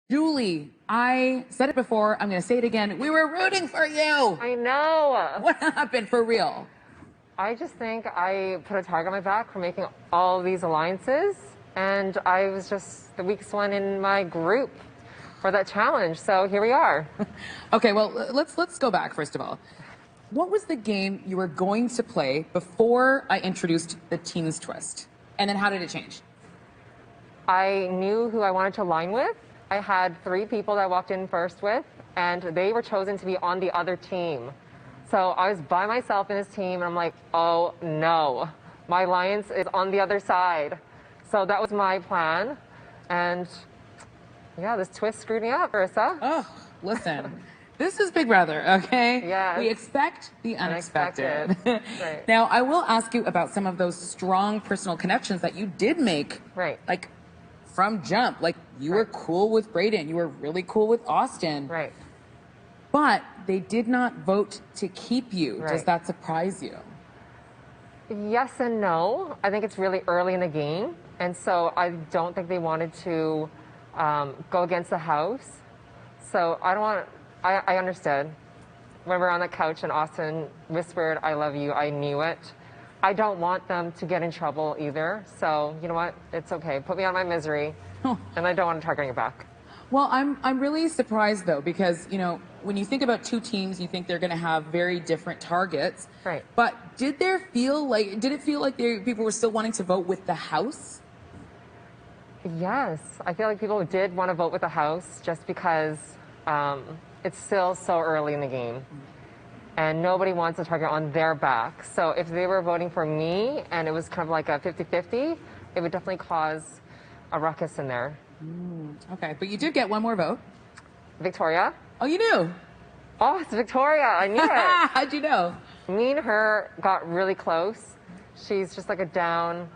Julie, I said it before. I'm going to say it again. We were rooting for you. I know. What happened for real? I just think I put a target on my back for making all these alliances, and I was just the weakest one in my group for that challenge. So here we are. Okay, well, let's go back first of all. What was the game you were going to play before I introduced the team's twist? And then how did it change? I knew who I wanted to align with. I had 3 people that I walked in first with, and they were chosen to be on the other team. So I was by myself in this team, and I'm like, oh no, my alliance is on the other side. So that was my plan. And yeah, this twist screwed me up, Marissa. Oh, listen. This is Big Brother, okay? Yes. We expect the unexpected. Right. Now, I will ask you about some of those strong personal connections that you did make. Right. Like, from jump. Like, you were cool with Brayden. You were really cool with Austin. Right. But they did not vote to keep you. Right. Does that surprise you? Yes and no. I think it's really early in the game. And so I don't think they wanted to go against the house. So I understood. When we were on the couch and Austin whispered, I love you, I knew it. I don't want them to get in trouble either. So you know what? It's okay. Put me out of my misery. And I don't want to target your back. Well, I'm really surprised though, because you know when you think about 2 teams, you think they're going to have very different targets. Right. But did it feel like people were still wanting to vote with the house? Yes, I feel like people did want to vote with the house just because it's still so early in the game. And nobody wants a target on their back. So if they were voting for me and it was kind of like a 50-50, it would definitely cause a ruckus in there. Okay, but you did get one more vote. Victoria? Oh, you knew? Oh, it's Victoria. I knew it. How'd you know? Me and her got really close. She's just like a down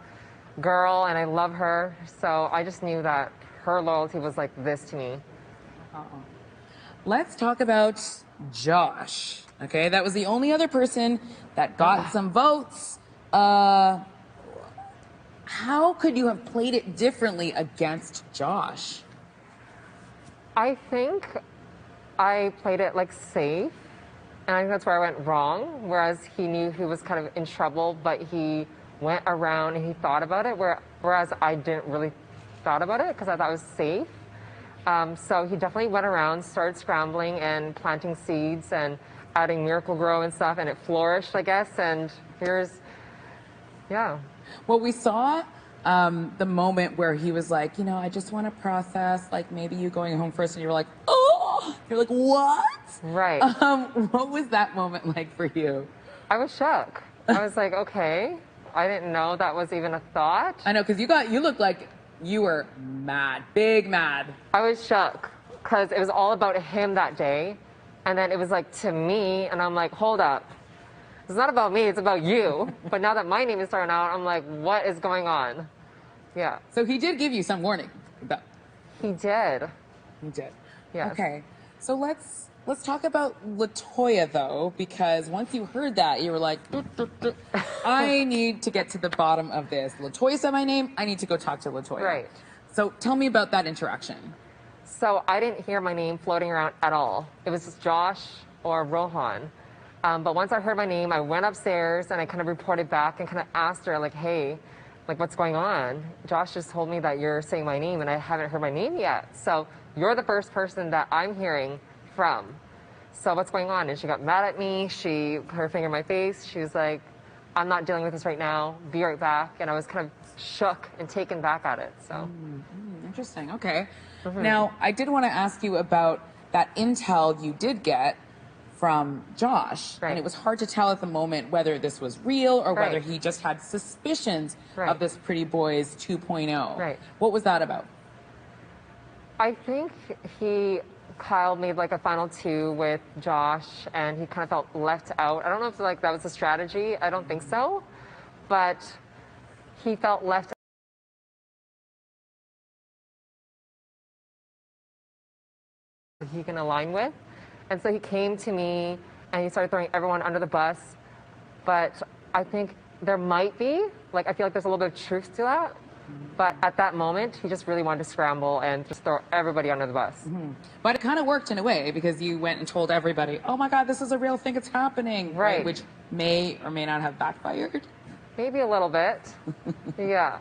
girl, and I love her. So I just knew that her loyalty was like this to me. Let's talk about Josh. Okay, that was the only other person that got some votes. How could you have played it differently against Josh? I think I played it like safe, and I think that's where I went wrong. Whereas he knew he was kind of in trouble, but he went around and he thought about it, whereas I didn't really thought about it because I thought it was safe. So he definitely went around, started scrambling and planting seeds and adding Miracle Grow and stuff, and it flourished, I guess. And yeah. Well, we saw the moment where he was like, you know, I just want to process, like maybe you going home first, and you were like, oh, you're like, what? Right. What was that moment like for you? I was shook. I was like, okay, I didn't know that was even a thought. I know, because you looked like you were mad, big mad. I was shook because it was all about him that day. And then it was like to me, and I'm like, hold up. It's not about me, it's about you. But now that my name is thrown out, I'm like, what is going on? Yeah. So he did give you some warning. He did. He did. Yes. Okay. So let's talk about LaToya though, because once you heard that, you were like, I need to get to the bottom of this. LaToya said my name. I need to go talk to LaToya. Right. So tell me about that interaction. So I didn't hear my name floating around at all. It was just Josh or Rohan. But once I heard my name, I went upstairs and I kind of reported back and kind of asked her, like, hey, like, what's going on? Josh just told me that you're saying my name and I haven't heard my name yet. So you're the first person that I'm hearing from. So what's going on? And she got mad at me. She put her finger in my face. She was like, I'm not dealing with this right now. Be right back. And I was kind of shook and taken back at it. So Interesting. Okay. Now, I did want to ask you about that intel you did get from Josh. Right. And it was hard to tell at the moment whether this was real or Right. whether he just had suspicions Right. of this Pretty Boys 2.0. Right. What was that about? I think Kyle made like a final 2 with Josh, and he kind of felt left out. I don't know if like that was a strategy. I don't think so, but he felt left. He can align with, and so he came to me and he started throwing everyone under the bus. But I think there might be, like, I feel like there's a little bit of truth to that. But at that moment, he just really wanted to scramble and just throw everybody under the bus. But it kind of worked in a way because you went and told everybody, oh my God, this is a real thing, it's happening. Right. Which may or may not have backfired. Maybe a little bit. Yeah.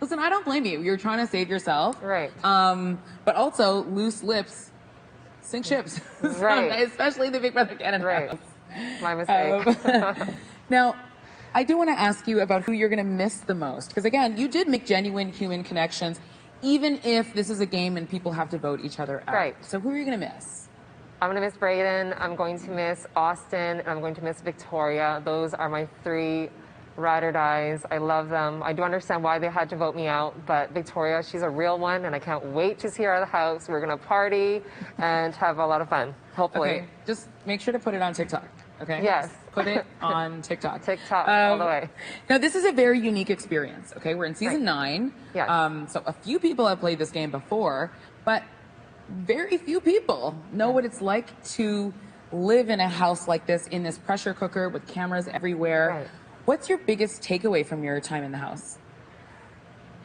Listen, I don't blame you. You're trying to save yourself. Right. But also, loose lips sink ships. Right. Especially the Big Brother Canada Right. house. My mistake. Now, I do want to ask you about who you're going to miss the most. Because again, you did make genuine human connections, even if this is a game and people have to vote each other out. Right. So who are you going to miss? I'm going to miss Brayden. I'm going to miss Austin. And I'm going to miss Victoria. Those are my 3 ride or dies. I love them. I do understand why they had to vote me out. But Victoria, she's a real one. And I can't wait to see her out of the house. We're going to party and have a lot of fun, hopefully. Okay, just make sure to put it on TikTok. Okay? Yes. Put it on TikTok. TikTok all the way. Now, this is a very unique experience, okay? We're in season 9. Yes. So a few people have played this game before, but very few people know what it's like to live in a house like this, in this pressure cooker with cameras everywhere. Right. What's your biggest takeaway from your time in the house?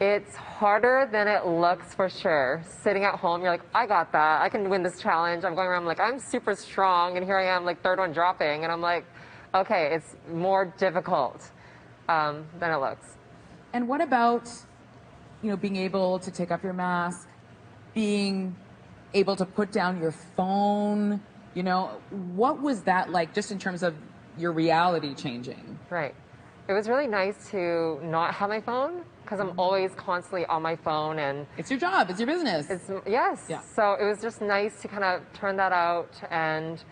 It's harder than it looks for sure. Sitting at home, you're like, I got that. I can win this challenge. I'm going around like, I'm super strong. And here I am, like, 3rd one dropping. And I'm like, okay, it's more difficult than it looks. And what about, being able to take off your mask, being able to put down your phone? What was that like just in terms of your reality changing? Right. It was really nice to not have my phone because I'm always constantly on my phone, and it's your job, it's your business. Yes. Yeah. So it was just nice to kind of turn that out and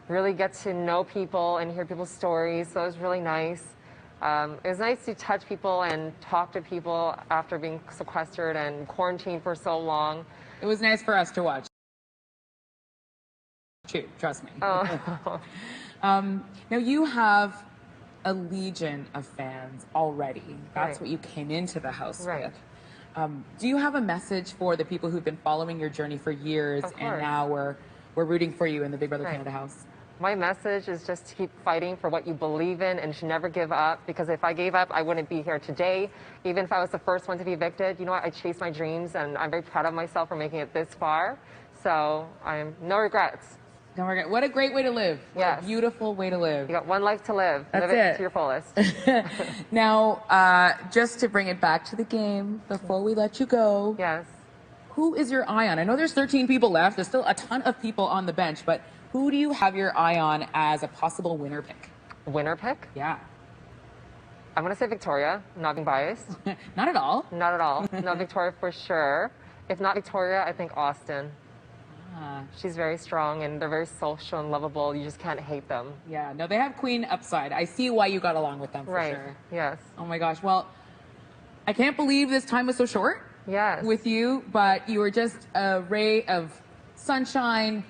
really get to know people and hear people's stories. So it was really nice. It was nice to touch people and talk to people after being sequestered and quarantined for so long. It was nice for us to watch. Trust me. Oh. Now you have a legion of fans already. That's Right. what you came into the house Right. with. Do you have a message for the people who've been following your journey for years Of and course. now we're rooting for you in the Big Brother Right. Canada house? My message is just to keep fighting for what you believe in and should never give up, because if I gave up, I wouldn't be here today. Even if I was the first one to be evicted, you know what? I chased my dreams and I'm very proud of myself for making it this far. So no regrets. Don't forget, what a great way to live. What Yes. a beautiful way to live. You got one life to live. That's Live it it. to your fullest. Now, just to bring it back to the game, before we let you go, Yes. who is your eye on? I know there's 13 people left. There's still a ton of people on the bench, but who do you have your eye on as a possible winner pick? Winner pick? Yeah. I'm going to say Victoria, not being biased. Not at all. Not at all. No, Victoria for sure. If not Victoria, I think Austin. She's very strong and they're very social and lovable. You just can't hate them. Yeah, no, they have Queen upside. I see why you got along with them for Right. sure. Yes. Oh my gosh. Well, I can't believe this time was so short Yes. with you, but you were just a ray of sunshine,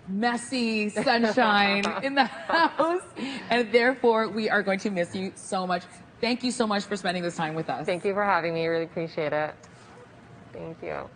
messy sunshine in the house. And therefore, we are going to miss you so much. Thank you so much for spending this time with us. Thank you for having me. Really appreciate it. Thank you.